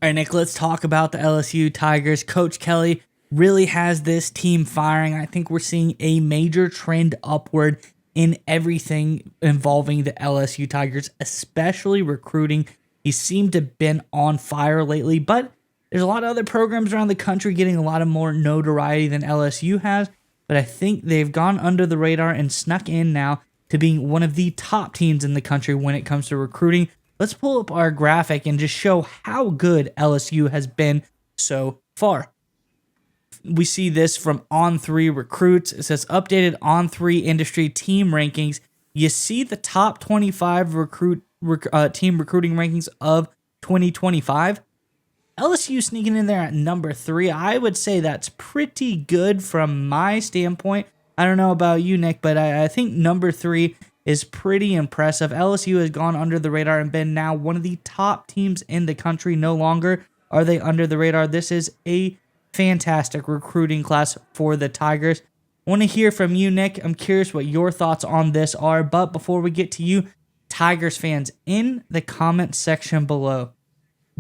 All right, Nick, let's talk about the LSU Tigers. Coach Kelly really has this team firing. I think we're seeing a major trend upward in everything involving the LSU Tigers, especially recruiting. He seemed to have been on fire lately, but there's a lot of other programs around the country getting a lot of more notoriety than LSU has. But I think they've gone under the radar and snuck in now to being one of the top teams in the country when it comes to recruiting. Let's pull up our graphic and just show how good LSU has been so far. We see this from On3 Recruits. It says updated On3 industry team rankings. You see the top 25 team recruiting rankings of 2025. LSU sneaking in there at number 3. I would say that's pretty good from my standpoint. I don't know about you, Nick, but I think number 3 is pretty impressive. LSU has gone under the radar and been now one of the top teams in the country. No longer are they under the radar. This is a fantastic recruiting class for the Tigers. I want to hear from you, Nick. I'm curious what your thoughts on this are. But before we get to you, Tigers fans, in the comment section below,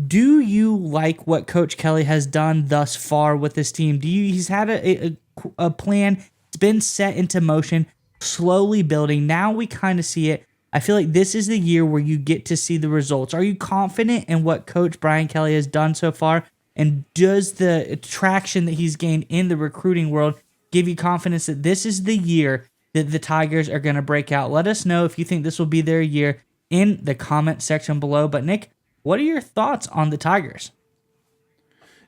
do you like what Coach Kelly has done thus far with this team? He's had a plan. It's been set into motion, slowly building. Now we kind of see it. I feel like this is the year where you get to see the results. Are you confident in what Coach Brian Kelly has done so far? And does the traction that he's gained in the recruiting world give you confidence that this is the year that the Tigers are going to break out? Let us know if you think this will be their year in the comment section below. But Nick, what are your thoughts on the Tigers?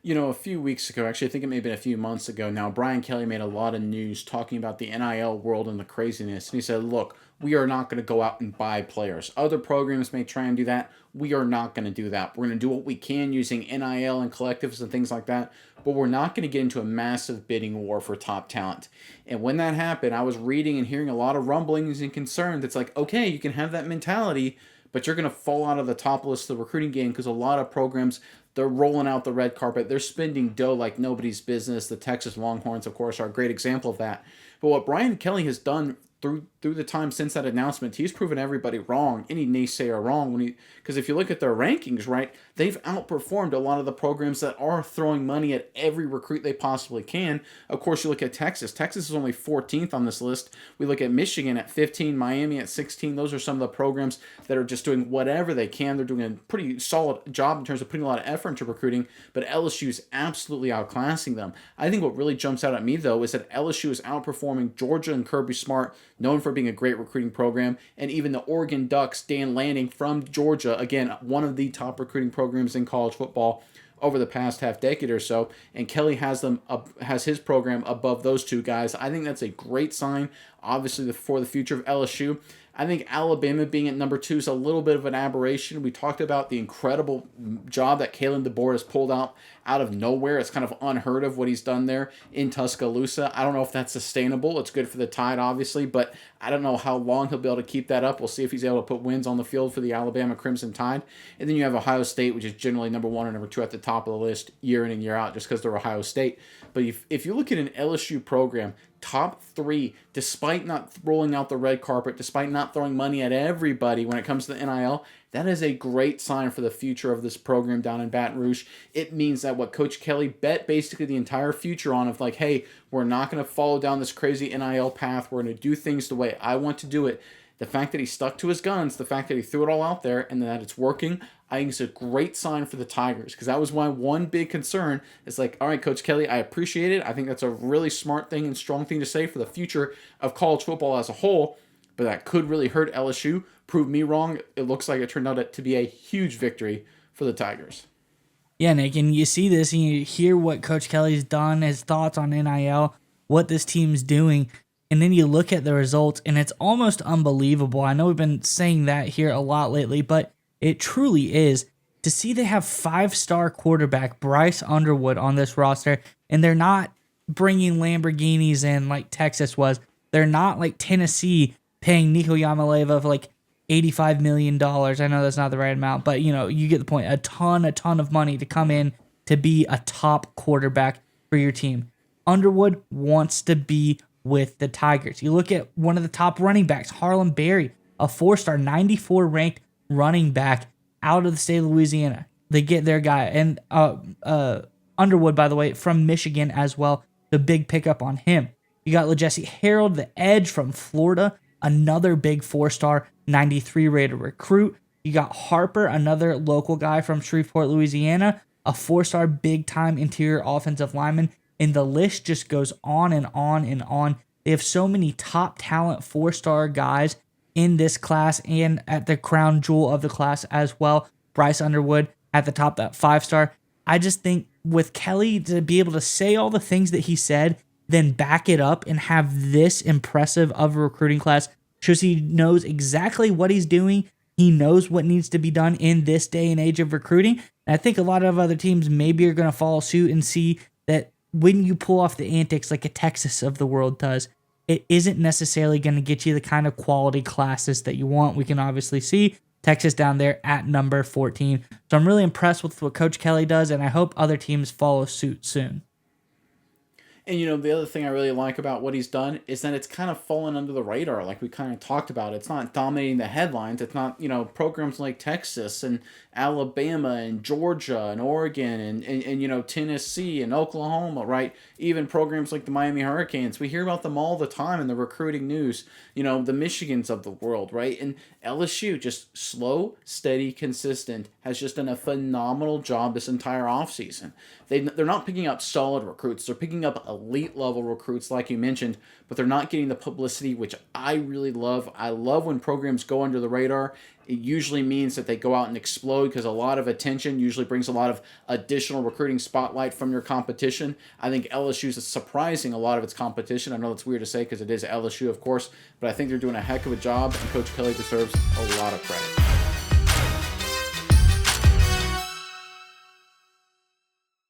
You know, a few weeks ago, actually, I think it may have been a few months ago now, Brian Kelly made a lot of news talking about the NIL world and the craziness. And he said, look, we are not going to go out and buy players. Other programs may try and do that. We are not going to do that. We're going to do what we can using NIL and collectives and things like that. But we're not going to get into a massive bidding war for top talent. And when that happened, I was reading and hearing a lot of rumblings and concerns. It's like, okay, you can have that mentality, but you're going to fall out of the top list of the recruiting game because a lot of programs, they're rolling out the red carpet. They're spending dough like nobody's business. The Texas Longhorns, of course, are a great example of that. But what Brian Kelly has done through the time since that announcement, he's proven everybody wrong, any naysayer wrong. Because if you look at their rankings, right, they've outperformed a lot of the programs that are throwing money at every recruit they possibly can. Of course, you look at Texas. Texas is only 14th on this list. We look at Michigan at 15, Miami at 16. Those are some of the programs that are just doing whatever they can. They're doing a pretty solid job in terms of putting a lot of effort into recruiting, but LSU is absolutely outclassing them. I think what really jumps out at me, though, is that LSU is outperforming Georgia and Kirby Smart, known for being a great recruiting program, and even the Oregon Ducks, Dan Lanning from Georgia, again, one of the top recruiting programs in college football over the past half decade or so, and Kelly has his program above those two guys. I think that's a great sign, obviously, for the future of LSU. I think Alabama being at number 2 is a little bit of an aberration. We talked about the incredible job that Kalen DeBoer has pulled out of nowhere. It's kind of unheard of what he's done there in Tuscaloosa. I don't know if that's sustainable. It's good for the Tide, obviously, but I don't know how long he'll be able to keep that up. We'll see if he's able to put wins on the field for the Alabama Crimson Tide. And then you have Ohio State, which is generally number 1 or number 2 at the top of the list year in and year out just because they're Ohio State. But if you look at an LSU program, top 3, despite not rolling out the red carpet, despite not throwing money at everybody when it comes to the NIL, that is a great sign for the future of this program down in Baton Rouge. It means that what Coach Kelly bet basically the entire future on of like, hey, we're not going to follow down this crazy NIL path. We're going to do things the way I want to do it. The fact that he stuck to his guns, the fact that he threw it all out there, and that it's working, I think it's a great sign for the Tigers, because that was my one big concern. It's like, all right, Coach Kelly, I appreciate it. I think that's a really smart thing and strong thing to say for the future of college football as a whole, but that could really hurt LSU. Prove me wrong. It looks like it turned out to be a huge victory for the Tigers. Yeah, Nick, and you see this and you hear what Coach Kelly's done, his thoughts on NIL, what this team's doing, and then you look at the results, and it's almost unbelievable. I know we've been saying that here a lot lately, but it truly is. To see they have 5-star quarterback Bryce Underwood on this roster, and they're not bringing Lamborghinis in like Texas was. They're not like Tennessee paying Nico Yamaleva for like $85 million. I know that's not the right amount, but you get the point. A ton of money to come in to be a top quarterback for your team. Underwood wants to be with the Tigers. You look at one of the top running backs, Harlem Berry, a 4-star, 94 ranked running back out of the state of Louisiana. They get their guy. And Underwood, by the way, from Michigan as well. The big pickup on him. You got LeJesse Harold, the edge from Florida, another big 4-star 93 rated recruit. You got Harper, another local guy from Shreveport, Louisiana, a 4-star big time interior offensive lineman. And the list just goes on and on and on. They have so many top talent 4-star guys in this class and at the crown jewel of the class as well. Bryce Underwood at the top, that 5-star. I just think with Kelly to be able to say all the things that he said, then back it up and have this impressive of a recruiting class shows he knows exactly what he's doing. He knows what needs to be done in this day and age of recruiting. And I think a lot of other teams maybe are going to follow suit and see that when you pull off the antics like a Texas of the world does, it isn't necessarily going to get you the kind of quality classes that you want. We can obviously see Texas down there at number 14. So I'm really impressed with what Coach Kelly does, and I hope other teams follow suit soon. And the other thing I really like about what he's done is that it's kind of fallen under the radar, like we kind of talked about. It's not dominating the headlines. It's not, programs like Texas and Alabama and Georgia and Oregon and Tennessee and Oklahoma, right? Even programs like the Miami Hurricanes. We hear about them all the time in the recruiting news, the Michigans of the world, right? And LSU, just slow, steady, consistent, has just done a phenomenal job this entire offseason. They're not picking up solid recruits. They're picking up elite level recruits, like you mentioned, but they're not getting the publicity, which I really love. I love when programs go under the radar. It usually means that they go out and explode because a lot of attention usually brings a lot of additional recruiting spotlight from your competition. I think LSU is surprising a lot of its competition. I know it's weird to say because it is LSU, of course, but I think they're doing a heck of a job, and Coach Kelly deserves a lot of credit.